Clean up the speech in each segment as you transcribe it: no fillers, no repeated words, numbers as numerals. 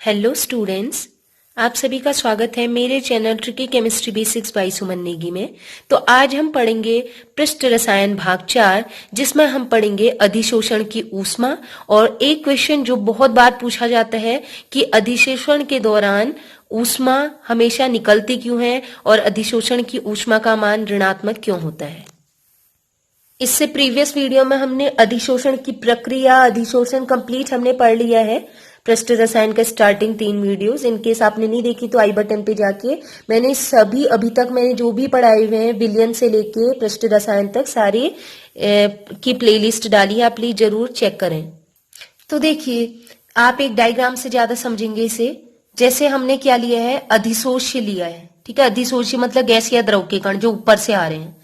Hello students, आप सभी का स्वागत है मेरे channel tricky chemistry basics by Suman Negi में। तो आज हम पढ़ेंगे पृष्ठ रसायन भाग 4, जिसमें हम पढ़ेंगे अधिशोषण की ऊष्मा। और एक क्वेश्चन जो बहुत बार पूछा जाता है कि अधिशोषण के दौरान ऊष्मा हमेशा निकलती क्यों है और अधिशोषण की ऊष्मा का मान ऋणात्मक क्यों होता है। इससे प्रीवियस वीडियो में हमने अधिशोषण की प्रक्रिया, अधिशोषण कंप्लीट हमने पढ़ लिया है। पृष्ठ रसायन के स्टार्टिंग 3 वीडियोस, इनकेस आपने नहीं देखी तो आई बटन पे जाके मैंने सभी अभी तक मैंने जो भी पढ़ाए हुए हैं विलयन से लेके पृष्ठ रसायन तक सारी की प्लेलिस्ट डाली है, आप प्लीज जरूर चेक करें। तो देखिए, आप एक डायग्राम से ज्यादा समझेंगे इसे। जैसे हमने क्या लिया है, अधिशोष्य लिया है, ठीक है। अधिशोष्य मतलब गैस या द्रव के कण जो ऊपर से आ रहे हैं।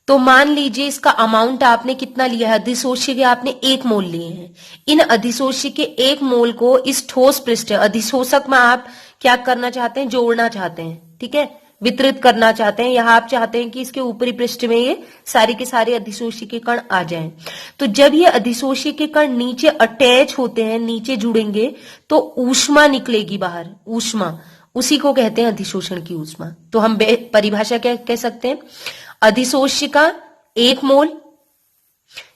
तो मान लीजिए इसका अमाउंट आपने कितना लिया है, अधिशोष्य के आपने 1 मोल लिए हैं। इन अधिशोष्य के 1 मोल को इस ठोस पृष्ठ अधिशोषक में आप क्या करना चाहते हैं, जोड़ना चाहते हैं, ठीक है, वितरित करना चाहते हैं। यहाँ आप चाहते हैं कि इसके ऊपरी पृष्ठ में ये सारे के सारे अधिशोष्य के कण आ जाएं। तो जब ये अधिशोष्य के कण नीचे अटैच होते हैं, नीचे जुड़ेंगे, तो ऊष्मा निकलेगी बाहर। ऊष्मा, उसी को कहते हैं अधिशोषण की ऊष्मा। तो हम परिभाषा क्या कह सकते हैं, अधिशोष्य का 1 मोल,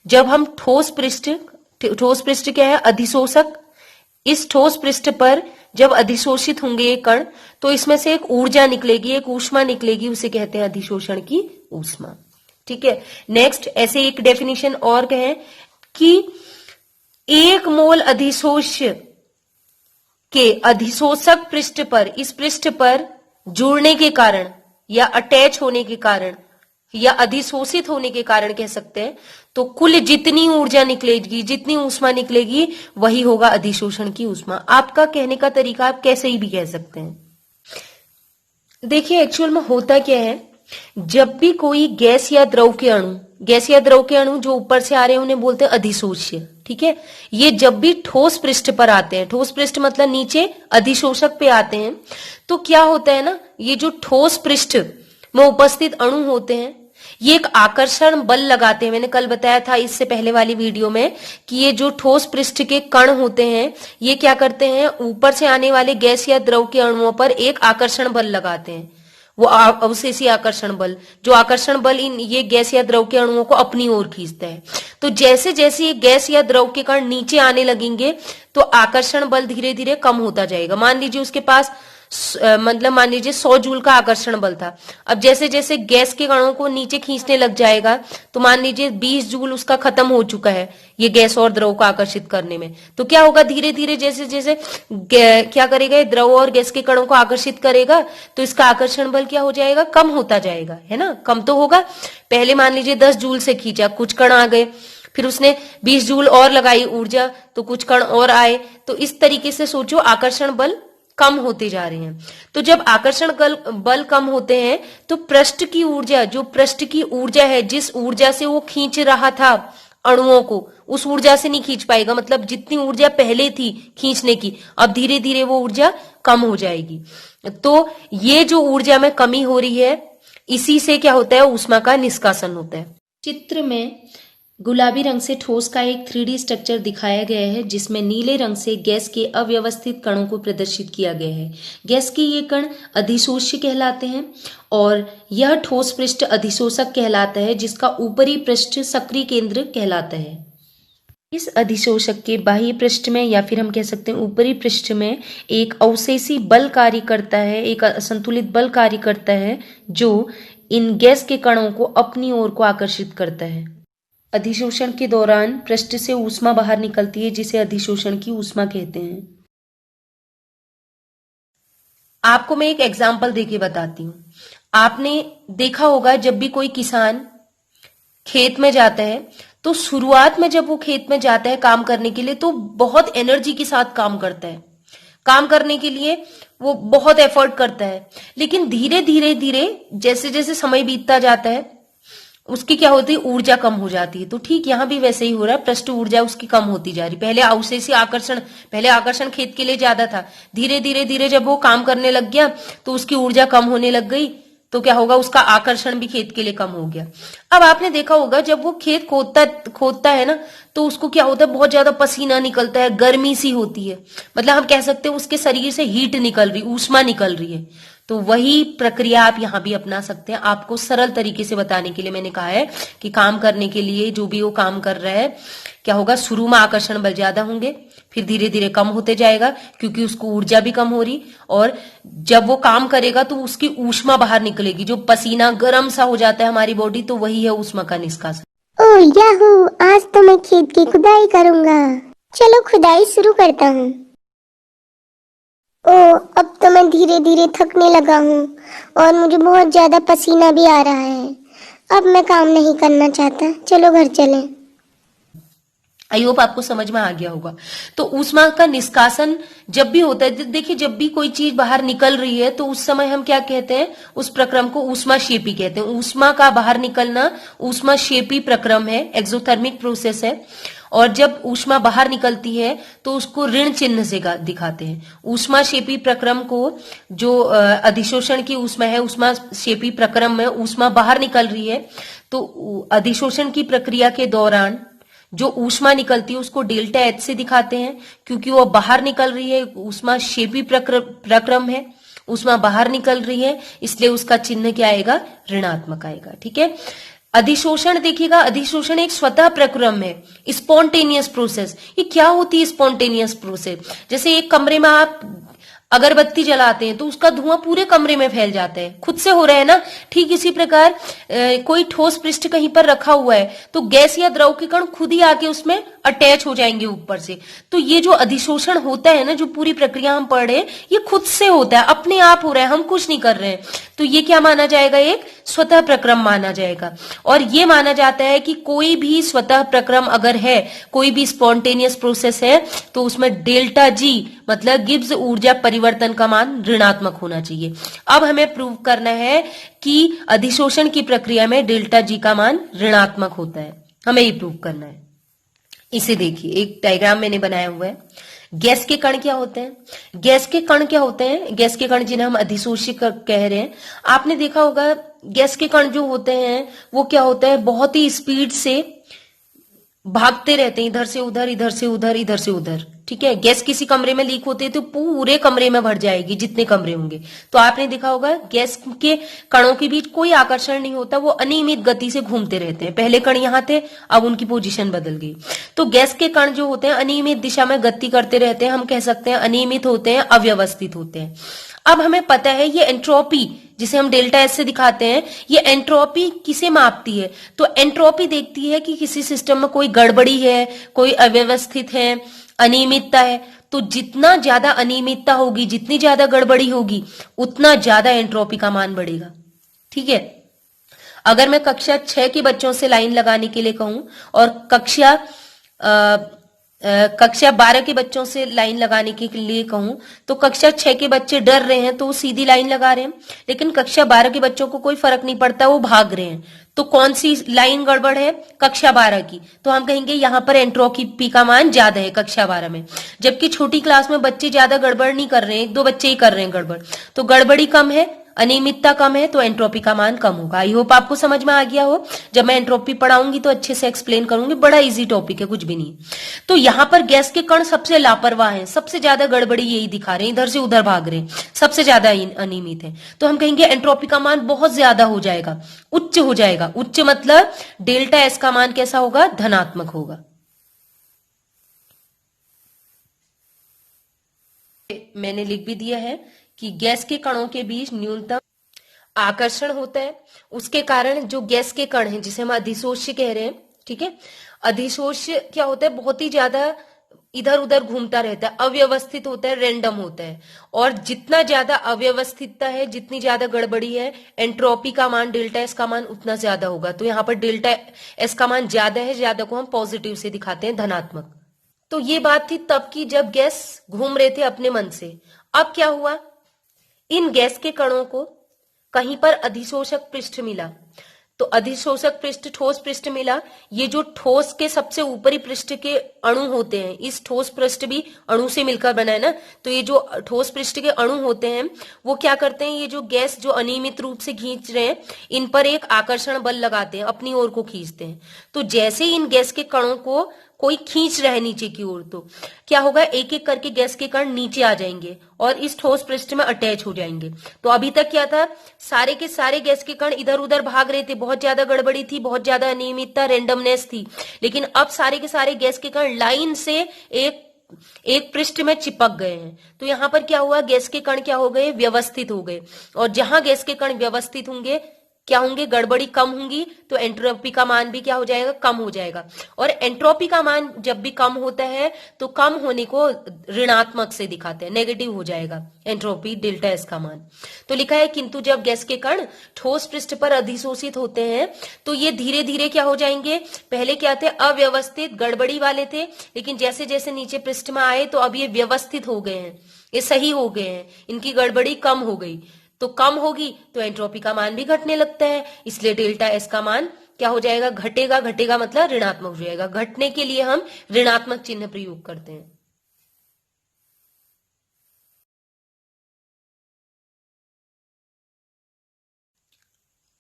जब हम ठोस पृष्ठ क्या है, अधिशोषक, इस ठोस पृष्ठ पर जब अधिशोषित होंगे ये कण, तो इसमें से एक ऊर्जा निकलेगी, एक ऊष्मा निकलेगी, उसे कहते हैं अधिशोषण की ऊष्मा, ठीक है। नेक्स्ट, ऐसे एक डेफिनेशन और कहें कि 1 मोल अधिशोष्य के अधिशोषक पृष्ठ पर, इस पृष्ठ पर जुड़ने के कारण या अटैच होने के कारण या अधिशोषित होने के कारण कह सकते हैं, तो कुल जितनी ऊर्जा निकलेगी, जितनी ऊष्मा निकलेगी, वही होगा अधिशोषण की ऊष्मा। आपका कहने का तरीका आप कैसे ही भी कह सकते हैं। देखिए, एक्चुअल में होता क्या है, जब भी कोई गैस या द्रव के अणु जो ऊपर से आ रहे हैं उन्हें बोलते हैं अधिशोष्य, ठीक है। ये जब भी ठोस पृष्ठ पर आते हैं, ठोस पृष्ठ मतलब नीचे अधिशोषक पे आते हैं, तो क्या होता है ना, ये जो ठोस पृष्ठ में उपस्थित अणु होते हैं, ये एक आकर्षण बल लगाते हैं। मैंने कल बताया था इससे पहले वाली वीडियो में कि ये जो ठोस पृष्ठ के कण होते हैं, ये क्या करते हैं, ऊपर से आने वाले गैस या द्रव के अणुओं पर एक आकर्षण बल लगाते हैं। वो अवशेषी आकर्षण बल, जो आकर्षण बल ये गैस या द्रव के अणुओं को अपनी ओर खींचता है। तो जैसे जैसे ये गैस या द्रव के कण नीचे आने लगेंगे, तो आकर्षण बल धीरे धीरे कम होता जाएगा। मान लीजिए उसके पास मान लीजिए 100 जूल का आकर्षण बल था। अब जैसे जैसे गैस के कणों को नीचे खींचने लग जाएगा, तो मान लीजिए 20 जूल उसका खत्म हो चुका है ये गैस और द्रव को आकर्षित करने में। तो क्या होगा, धीरे धीरे जैसे जैसे क्या करेगा, द्रव और गैस के कणों को आकर्षित करेगा, तो इसका आकर्षण बल क्या हो जाएगा, कम होता जाएगा, है ना, कम तो होगा। पहले मान लीजिए 10 जूल से खींचा, कुछ कण आ गए, फिर उसने 20 जूल और लगाई ऊर्जा, तो कुछ कण और आए। तो इस तरीके से सोचो, आकर्षण बल कम होते जा रहे हैं। तो जब आकर्षण बल कम होते हैं, तो पृष्ठ की ऊर्जा, जो पृष्ठ की ऊर्जा है, जिस ऊर्जा से वो खींच रहा था अणुओं को, उस ऊर्जा से नहीं खींच पाएगा। मतलब जितनी ऊर्जा पहले थी खींचने की, अब धीरे धीरे वो ऊर्जा कम हो जाएगी। तो ये जो ऊर्जा में कमी हो रही है, इसी से क्या होता है, ऊष्मा का निष्कासन होता है। चित्र में गुलाबी रंग से ठोस का एक 3D स्ट्रक्चर दिखाया गया है, जिसमें नीले रंग से गैस के अव्यवस्थित कणों को प्रदर्शित किया गया है। गैस के ये कण अधिशोष्य कहलाते हैं और यह ठोस पृष्ठ अधिशोषक कहलाता है, जिसका ऊपरी पृष्ठ सक्रिय केंद्र कहलाता है। इस अधिशोषक के बाह्य पृष्ठ में, या फिर हम कह सकते हैं ऊपरी पृष्ठ में, एक अवशेषी बल कार्य करता है, एक असंतुलित बल कार्य करता है, जो इन गैस के कणों को अपनी ओर को आकर्षित करता है। अधिशोषण के दौरान पृष्ठ से ऊष्मा बाहर निकलती है, जिसे अधिशोषण की ऊष्मा कहते हैं। आपको मैं एक एग्जांपल देके बताती हूँ। आपने देखा होगा, जब भी कोई किसान खेत में जाता है, तो शुरुआत में जब वो खेत में जाता है काम करने के लिए, तो बहुत एनर्जी के साथ काम करता है। काम करने के लिए वो बहुत एफर्ट करता है, लेकिन धीरे धीरे धीरे जैसे जैसे समय बीतता जाता है, उसकी क्या होती है, ऊर्जा कम हो जाती है। तो ठीक यहाँ भी वैसे ही हो रहा है, पृष्ठ ऊर्जा उसकी कम होती जा रही। पहले अवशेषी आकर्षण, पहले आकर्षण खेत के लिए ज्यादा था, धीरे धीरे धीरे जब वो काम करने लग गया, तो उसकी ऊर्जा कम होने लग गई, तो क्या होगा, उसका आकर्षण भी खेत के लिए कम हो गया। अब आपने देखा होगा जब वो खेत खोदता है ना, तो उसको क्या होता है, बहुत ज्यादा पसीना निकलता है, गर्मी सी होती है, मतलब हम कह सकते हैं उसके शरीर से हीट निकल रही, ऊष्मा निकल रही है। तो वही प्रक्रिया आप यहां भी अपना सकते हैं। आपको सरल तरीके से बताने के लिए मैंने कहा है कि काम करने के लिए जो भी वो काम कर रहा है, क्या होगा, शुरू में आकर्षण बल ज्यादा होंगे, फिर धीरे धीरे कम होते जाएगा क्योंकि उसको ऊर्जा भी कम हो रही, और जब वो काम करेगा तो उसकी ऊष्मा बाहर निकलेगी, जो पसीना गर्म सा हो जाता है हमारी बॉडी, तो वही है ऊष्मा का निष्कासन। ओह याहू, आज तो मैं खेत की खुदाई करूंगा। चलो खुदाई शुरू करता हूँ। ओह, अब तो मैं धीरे धीरे थकने लगा हूँ और मुझे बहुत ज्यादा पसीना भी आ रहा है। अब मैं काम नहीं करना चाहता, चलो घर चलें। आई होप आपको समझ में आ गया होगा। तो ऊष्मा का निष्कासन जब भी होता है, देखिए जब भी कोई चीज बाहर निकल रही है तो उस समय हम क्या कहते हैं, उस प्रक्रम को ऊष्माक्षेपी कहते हैं। ऊष्मा का बाहर निकलना ऊष्माक्षेपी प्रक्रम है, एक्सोथर्मिक प्रोसेस है। और जब ऊष्मा बाहर निकलती है तो उसको ऋण चिन्ह से दिखाते हैं। ऊष्माक्षेपी प्रक्रम को, जो अधिशोषण की ऊष्मा है, ऊष्माक्षेपी प्रक्रम में ऊष्मा बाहर निकल रही है, तो अधिशोषण की प्रक्रिया के दौरान जो ऊष्मा निकलती है उसको डेल्टा एच से दिखाते हैं, क्योंकि वो बाहर निकल रही है, ऊष्माक्षेपी प्रक्रम है, ऊष्मा बाहर निकल रही है, इसलिए उसका चिन्ह क्या आएगा, ऋणात्मक आएगा। ठीक है। अधिशोषण देखिएगा, अधिशोषण एक स्वतः प्रक्रम है, स्पॉन्टेनियस प्रोसेस। ये क्या होती है स्पॉन्टेनियस प्रोसेस? जैसे एक कमरे में आप अगरबत्ती जलाते हैं तो उसका धुआं पूरे कमरे में फैल जाता है, खुद से हो रहा है ना। ठीक इसी प्रकार कोई ठोस पृष्ठ कहीं पर रखा हुआ है तो गैस या द्रव के कण खुद ही आके उसमें अटैच हो जाएंगे ऊपर से। तो ये जो अधिशोषण होता है ना, जो पूरी प्रक्रिया हम पढ़ रहे हैं, ये खुद से होता है, अपने आप हो रहा है, हम कुछ नहीं कर रहे हैं। तो ये क्या माना जाएगा, एक स्वतः प्रक्रम माना जाएगा। और ये माना जाता है कि कोई भी स्वतः प्रक्रम अगर है, कोई भी स्पॉन्टेनियस प्रोसेस है, तो उसमें डेल्टा जी मतलब गिब्स ऊर्जा परिवर्तन का मान ऋणात्मक होना चाहिए। अब हमें प्रूव करना है कि अधिशोषण की प्रक्रिया में डेल्टा जी का मान ऋणात्मक होता है, हमें ये प्रूव करना है। इसे देखिए, एक डायग्राम मैंने बनाया हुआ है। गैस के कण क्या होते हैं? गैस के कण क्या होते हैं? गैस के कण जिन्हें हम अधिशोषित कह रहे हैं, आपने देखा होगा गैस के कण जो होते हैं वो क्या होता है, बहुत ही स्पीड से भागते रहते हैं, इधर से उधर, इधर से उधर, इधर से उधर। ठीक है। गैस किसी कमरे में लीक होती है तो पूरे कमरे में भर जाएगी, जितने कमरे होंगे। तो आपने देखा होगा गैस के कणों के बीच कोई आकर्षण नहीं होता, वो अनियमित गति से घूमते रहते हैं। पहले कण यहाँ थे, अब उनकी पोजीशन बदल गई। तो गैस के कण जो होते हैं अनियमित दिशा में गति करते रहते हैं, हम कह सकते हैं अनियमित होते हैं, अव्यवस्थित होते हैं। अब हमें पता है ये एंट्रोपी, जिसे हम डेल्टा एस से दिखाते हैं, ये एंट्रोपी किसे मापती है? तो एंट्रोपी देखती है कि किसी सिस्टम में कोई गड़बड़ी है, कोई अव्यवस्थित है, अनियमितता है। तो जितना ज्यादा अनियमितता होगी, जितनी ज्यादा गड़बड़ी होगी, उतना ज्यादा एंट्रोपी का मान बढ़ेगा। ठीक है। अगर मैं कक्षा 6 के बच्चों से लाइन लगाने के लिए कहूं और कक्षा 12 के बच्चों से लाइन लगाने के लिए कहूं, तो कक्षा 6 के बच्चे डर रहे हैं तो वो सीधी लाइन लगा रहे हैं, लेकिन कक्षा 12 के बच्चों को कोई फर्क नहीं पड़ता, वो भाग रहे हैं। तो कौन सी लाइन गड़बड़ है? कक्षा 12 की। तो हम कहेंगे यहां पर एंट्रोपी का मान ज्यादा है कक्षा 12 में। जबकि छोटी क्लास में बच्चे ज्यादा गड़बड़ नहीं कर रहे हैं, 1-2 बच्चे ही कर रहे हैं गड़बड़, तो गड़बड़ी कम है, अनियमितता कम है, तो एंट्रोपी का मान कम होगा। आई होप आपको समझ में आ गया हो। जब मैं एंट्रोपी पढ़ाऊंगी तो अच्छे से एक्सप्लेन करूंगी, बड़ा इजी टॉपिक है, कुछ भी नहीं। तो यहां पर गैस के कण सबसे लापरवाह हैं, सबसे ज्यादा गड़बड़ी यही दिखा रहे हैं, इधर से उधर भाग रहे हैं, सबसे ज्यादा अनियमित है। तो हम कहेंगे एंट्रोपी का मान बहुत ज्यादा हो जाएगा, उच्च हो जाएगा। उच्च मतलब डेल्टा एस का मान कैसा होगा? धनात्मक होगा। मैंने लिख भी दिया है कि गैस के कणों के बीच न्यूनतम आकर्षण होता है, उसके कारण जो गैस के कण हैं, जिसे हम अधिशोष्य कह रहे हैं, ठीक है, अधिशोष्य क्या होता है, बहुत ही ज्यादा इधर उधर घूमता रहता है, अव्यवस्थित होता है, रैंडम होता है। और जितना ज्यादा अव्यवस्थितता है, जितनी ज्यादा गड़बड़ी है, एंट्रोपी का मान, डेल्टा एस का मान उतना ज्यादा होगा। तो यहाँ पर डेल्टा एस का मान ज्यादा है, ज्यादा को हम पॉजिटिव से दिखाते हैं, धनात्मक। तो ये बात थी तब की, जब गैस घूम रहे थे अपने मन से। अब क्या हुआ, इन गैस के कणों को कहीं पर अधिशोषक पृष्ठ मिला, तो अधिशोषक पृष्ठ, ठोस पृष्ठ मिला। ये जो ठोस के सबसे ऊपरी पृष्ठ के अणु होते हैं, इस ठोस पृष्ठ भी अणु से मिलकर बना है ना, तो ये जो ठोस पृष्ठ के अणु होते हैं वो क्या करते हैं, ये जो गैस जो अनियमित रूप से खींच रहे हैं, इन पर एक आकर्षण बल लगाते हैं, अपनी ओर को खींचते हैं। तो जैसे ही इन गैस के कणों को कोई खींच रहा है नीचे की ओर, तो क्या होगा, एक एक करके गैस के कण नीचे आ जाएंगे और इस ठोस पृष्ठ में अटैच हो जाएंगे। तो अभी तक क्या था, सारे के सारे गैस के कण इधर उधर भाग रहे थे, बहुत ज्यादा गड़बड़ी थी, बहुत ज्यादा अनियमितता, रैंडमनेस थी। लेकिन अब सारे के सारे गैस के कण लाइन से एक पृष्ठ में चिपक गए हैं। तो यहां पर क्या हुआ, गैस के कण क्या हो गए, व्यवस्थित हो गए। और जहां गैस के कण व्यवस्थित होंगे, क्या होंगे, गड़बड़ी कम होंगी, तो एंट्रोपी का मान भी क्या हो जाएगा, कम हो जाएगा। और एंट्रोपी का मान जब भी कम होता है तो कम होने को ऋणात्मक से दिखाते हैं, नेगेटिव हो जाएगा एंट्रोपी डेल्टा एस का मान। तो लिखा है किंतु जब गैस के कण ठोस पृष्ठ पर अधिशोषित होते हैं तो ये धीरे धीरे क्या हो जाएंगे, पहले क्या थे, अव्यवस्थित गड़बड़ी वाले थे, लेकिन जैसे जैसे नीचे पृष्ठ में आए तो अब ये व्यवस्थित हो गए हैं, ये सही हो गए हैं, इनकी गड़बड़ी कम हो गई। तो कम होगी तो एंट्रोपी का मान भी घटने लगता है, इसलिए डेल्टा एस का मान क्या हो जाएगा, घटेगा। घटेगा मतलब ऋणात्मक हो जाएगा। घटने के लिए हम ऋणात्मक चिन्ह प्रयोग करते हैं।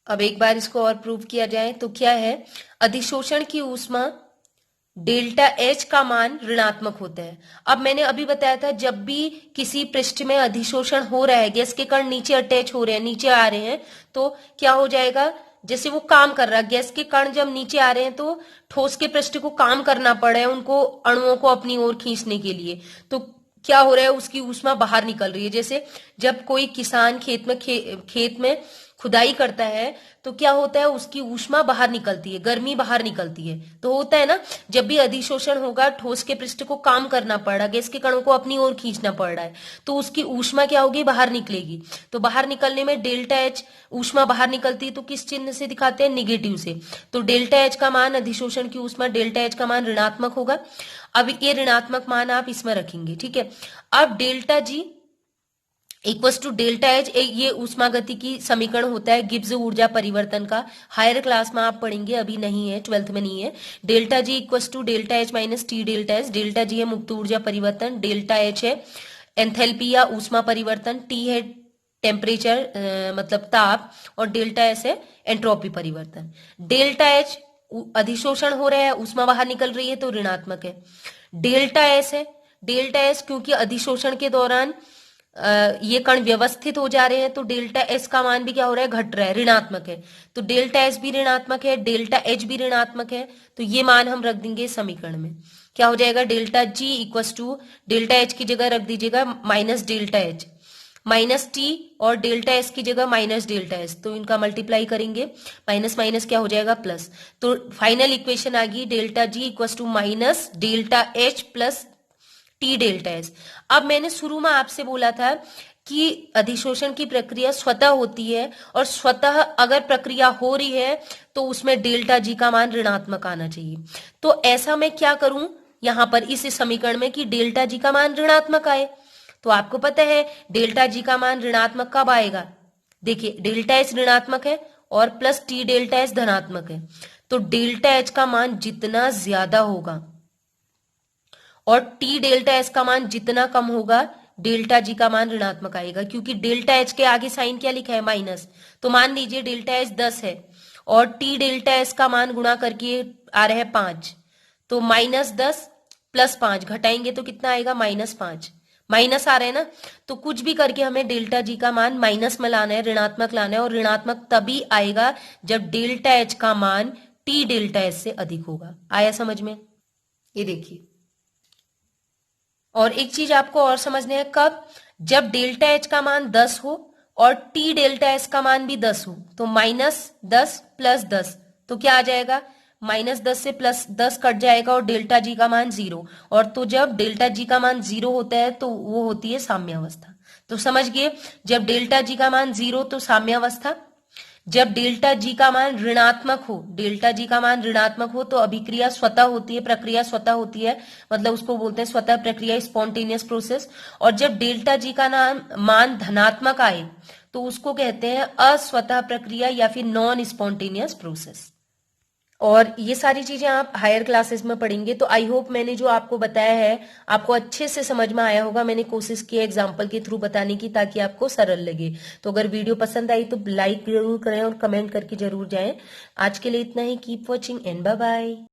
अब एक बार इसको और प्रूव किया जाए तो क्या है, अधिशोषण की ऊष्मा डेल्टा एच का मान ऋणात्मक होता है। अब मैंने अभी बताया था, जब भी किसी पृष्ठ में अधिशोषण हो रहा है, गैस के कण नीचे अटैच हो रहे हैं, नीचे आ रहे हैं, तो क्या हो जाएगा, जैसे वो काम कर रहा है, गैस के कण जब नीचे आ रहे हैं तो ठोस के पृष्ठ को काम करना पड़ रहा है उनको अणुओं को अपनी ओर खींचने के लिए। तो क्या हो रहा है, उसकी ऊष्मा बाहर निकल रही है। जैसे जब कोई किसान खेत में खुदाई करता है तो क्या होता है, उसकी ऊष्मा बाहर निकलती है, गर्मी बाहर निकलती है। तो होता है ना, जब भी अधिशोषण होगा, ठोस के पृष्ठ को काम करना पड़ रहा है, गैस के कणों को अपनी ओर खींचना पड़ रहा है, तो उसकी ऊष्मा क्या होगी, बाहर निकलेगी। तो बाहर निकलने में डेल्टा एच, ऊष्मा बाहर निकलती है तो किस चिन्ह से दिखाते हैं, निगेटिव से। तो डेल्टा एच का मान, अधिशोषण की ऊष्मा डेल्टा एच का मान ऋणात्मक होगा। अब ये ऋणात्मक मान आप इसमें रखेंगे, ठीक है। अब delta G equals to delta H, ये ऊष्मागतिकी समीकरण होता है गिब्स ऊर्जा परिवर्तन का। हायर क्लास में आप पढ़ेंगे, अभी नहीं है, 12th में नहीं है। Delta G equals to delta H minus T delta H. Delta G है मुक्त ऊर्जा परिवर्तन, डेल्टा एच है एंथैल्पी या ऊष्मा परिवर्तन, टी है टेम्परेचर मतलब ताप, और डेल्टा एस है एंट्रोपी परिवर्तन। डेल्टा एच अधिशोषण हो रहा है, ऊष्मा बाहर निकल रही है तो ऋणात्मक है। डेल्टा एस है, डेल्टा एस क्योंकि अधिशोषण के दौरान ये कण व्यवस्थित हो जा रहे हैं तो डेल्टा एस का मान भी क्या हो रहा है, घट रहा है, ऋणात्मक है। तो डेल्टा एस भी ऋणात्मक है, डेल्टा एच भी ऋणात्मक है, तो ये मान हम रख देंगे समीकरण में। क्या हो जाएगा, delta G equals to, delta H की जगह रख दीजिएगा minus delta H, minus T, और डेल्टा एस की जगह माइनस डेल्टा एस, तो इनका मल्टीप्लाई करेंगे, माइनस माइनस क्या हो जाएगा, प्लस। तो फाइनल इक्वेशन आ गई delta G equals to minus delta H plus T delta S. अब मैंने शुरू में आपसे बोला था कि अधिशोषण की प्रक्रिया स्वतः होती है, और स्वतः अगर प्रक्रिया हो रही है तो उसमें डेल्टा जी का मान ऋणात्मक आना चाहिए। तो ऐसा मैं क्या करूं यहां पर इस समीकरण में कि डेल्टा जी का मान ऋणात्मक आए। तो आपको पता है डेल्टा जी का मान ऋणात्मक कब आएगा, देखिए डेल्टा एच ऋणात्मक है और प्लस टी डेल्टा एच धनात्मक है, तो डेल्टा एच का मान जितना ज्यादा होगा और टी डेल्टा एस का मान जितना कम होगा, डेल्टा जी का मान ऋणात्मक आएगा। क्योंकि डेल्टा एच के आगे साइन क्या लिखा है, माइनस। तो मान लीजिए डेल्टा एच 10 है और टी डेल्टा एस का मान गुणा करके आ रहा है 5, तो माइनस 10 प्लस 5 घटाएंगे तो कितना आएगा, माइनस 5। माइनस आ रहा है ना, तो कुछ भी करके हमें डेल्टा जी का मान माइनस में लाना है, ऋणात्मक लाना है, और ऋणात्मक तभी आएगा जब डेल्टा एच का मान टी डेल्टा एस से अधिक होगा। आया समझ में, ये देखिए। और एक चीज आपको और समझना है, कब, जब डेल्टा एच का मान 10 हो और टी डेल्टा एस का मान भी 10 हो, तो माइनस 10 प्लस 10, तो क्या आ जाएगा, माइनस 10 से प्लस 10 कट जाएगा और डेल्टा जी का मान 0। और तो जब डेल्टा जी का मान 0 होता है तो वो होती है साम्यावस्था। तो समझ गए, जब डेल्टा जी का मान 0 तो साम्यावस्था, जब डेल्टा जी का मान ऋणात्मक हो, डेल्टा जी का मान ऋणात्मक हो तो अभिक्रिया स्वतः होती है, प्रक्रिया स्वतः होती है, मतलब उसको बोलते हैं स्वतः प्रक्रिया, स्पॉन्टेनियस प्रोसेस। और जब डेल्टा जी का मान धनात्मक आए तो उसको कहते हैं अस्वतः प्रक्रिया या फिर नॉन स्पॉन्टेनियस प्रोसेस। और ये सारी चीजें आप हायर क्लासेस में पढ़ेंगे। तो आई होप मैंने जो आपको बताया है आपको अच्छे से समझ में आया होगा। मैंने कोशिश की है एग्जाम्पल के थ्रू बताने की ताकि आपको सरल लगे। तो अगर वीडियो पसंद आई तो लाइक जरूर करें और कमेंट करके जरूर जाएं। आज के लिए इतना ही। Keep watching and bye bye.